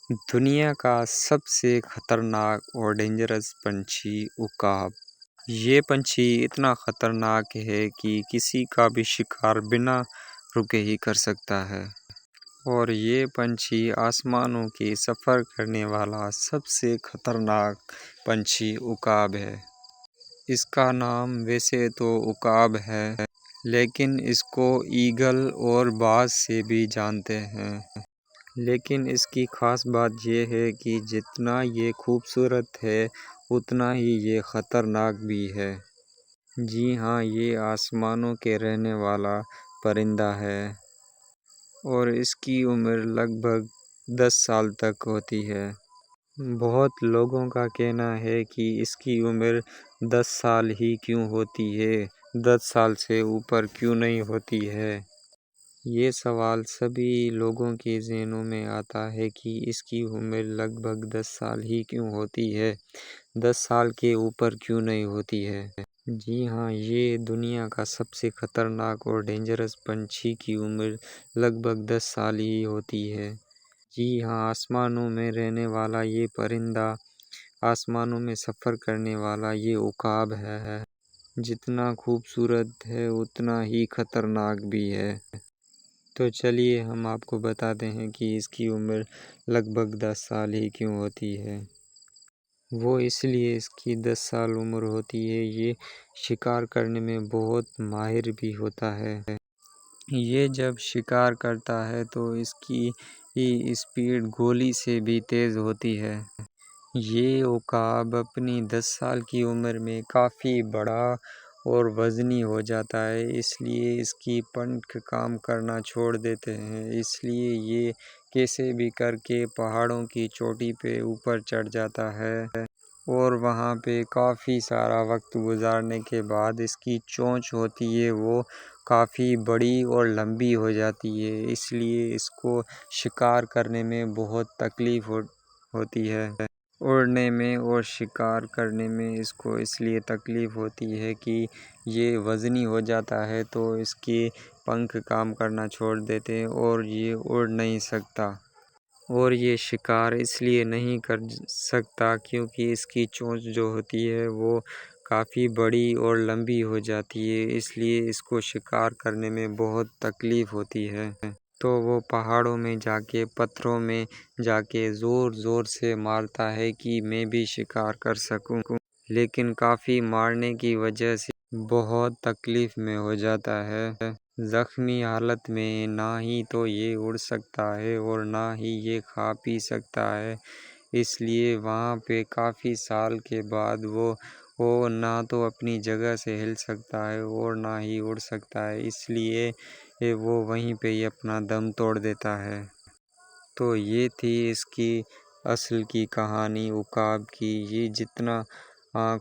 دنیا کا سب سے خطرناک اور ڈینجرس پنچھی عقاب۔ یہ پنچھی اتنا خطرناک ہے کہ کسی کا بھی شکار بنا رکے ہی کر سکتا ہے، اور یہ پنچھی آسمانوں کے سفر کرنے والا سب سے خطرناک پنچھی عقاب ہے۔ اس کا نام ویسے تو عقاب ہے، لیکن اس کو ایگل اور باز سے بھی جانتے ہیں۔ لیکن اس کی خاص بات یہ ہے کہ جتنا یہ خوبصورت ہے اتنا ہی یہ خطرناک بھی ہے۔ جی ہاں، یہ آسمانوں کے رہنے والا پرندہ ہے اور اس کی عمر لگ بھگ 10 سال تک ہوتی ہے۔ بہت لوگوں کا کہنا ہے کہ اس کی عمر 10 سال ہی کیوں ہوتی ہے، 10 سال سے اوپر کیوں نہیں ہوتی ہے؟ یہ سوال سبھی لوگوں کے ذہنوں میں آتا ہے کہ اس کی عمر لگ بھگ 10 سال ہی کیوں ہوتی ہے، 10 سال کے اوپر کیوں نہیں ہوتی ہے؟ جی ہاں، یہ دنیا کا سب سے خطرناک اور ڈینجرس پنچھی کی عمر لگ بھگ 10 سال ہی ہوتی ہے۔ جی ہاں، آسمانوں میں رہنے والا یہ پرندہ، آسمانوں میں سفر کرنے والا یہ عقاب ہے، جتنا خوبصورت ہے اتنا ہی خطرناک بھی ہے۔ تو چلیے ہم آپ کو بتاتے ہیں کہ اس کی عمر لگ بھگ 10 سال ہی کیوں ہوتی ہے۔ وہ اس لیے اس کی 10 سال عمر ہوتی ہے، یہ شکار کرنے میں بہت ماہر بھی ہوتا ہے۔ یہ جب شکار کرتا ہے تو اس کی اسپیڈ گولی سے بھی تیز ہوتی ہے۔ یہ عقاب اپنی 10 سال کی عمر میں کافی بڑا اور وزنی ہو جاتا ہے، اس لیے اس کی پنکھ کام کرنا چھوڑ دیتے ہیں۔ اس لیے یہ کیسے بھی کر کے پہاڑوں کی چوٹی پہ اوپر چڑھ جاتا ہے، اور وہاں پہ کافی سارا وقت گزارنے کے بعد اس کی چونچ ہوتی ہے وہ کافی بڑی اور لمبی ہو جاتی ہے، اس لیے اس کو شکار کرنے میں بہت تکلیف ہوتی ہے۔ اڑنے میں اور شکار کرنے میں اس کو اس لیے تکلیف ہوتی ہے کہ یہ وزنی ہو جاتا ہے تو اس کے پنکھ کام کرنا چھوڑ دیتے ہیں اور یہ اڑ نہیں سکتا، اور یہ شکار اس لیے نہیں کر سکتا کیونکہ اس کی چونچ جو ہوتی ہے وہ کافی بڑی اور لمبی ہو جاتی ہے، اس لیے اس کو شکار کرنے میں بہت تکلیف ہوتی ہے۔ تو وہ پہاڑوں میں جا کے، پتھروں میں جا کے زور زور سے مارتا ہے کہ میں بھی شکار کر سکوں، لیکن کافی مارنے کی وجہ سے بہت تکلیف میں ہو جاتا ہے۔ زخمی حالت میں نہ ہی تو یہ اڑ سکتا ہے اور نہ ہی یہ کھا پی سکتا ہے، اس لیے وہاں پہ کافی سال کے بعد وہ نہ تو اپنی جگہ سے ہل سکتا ہے اور نہ ہی اڑ سکتا ہے، اس لیے وہ وہیں پہ ہی اپنا دم توڑ دیتا ہے۔ تو یہ تھی اس کی اصل کی کہانی عقاب کی۔ یہ جتنا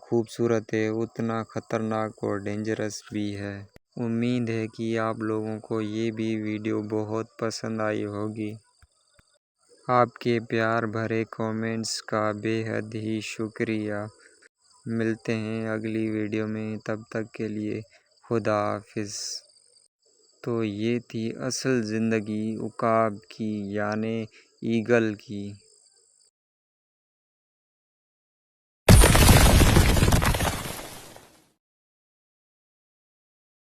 خوبصورت ہے اتنا خطرناک اور ڈینجرس بھی ہے۔ امید ہے کہ آپ لوگوں کو یہ بھی ویڈیو بہت پسند آئی ہوگی۔ آپ کے پیار بھرے کومنٹس کا بے حد ہی شکریہ۔ ملتے ہیں اگلی ویڈیو میں، تب تک کے لیے خدا حافظ۔ تو یہ تھی اصل زندگی عقاب کی، یعنی ایگل کی۔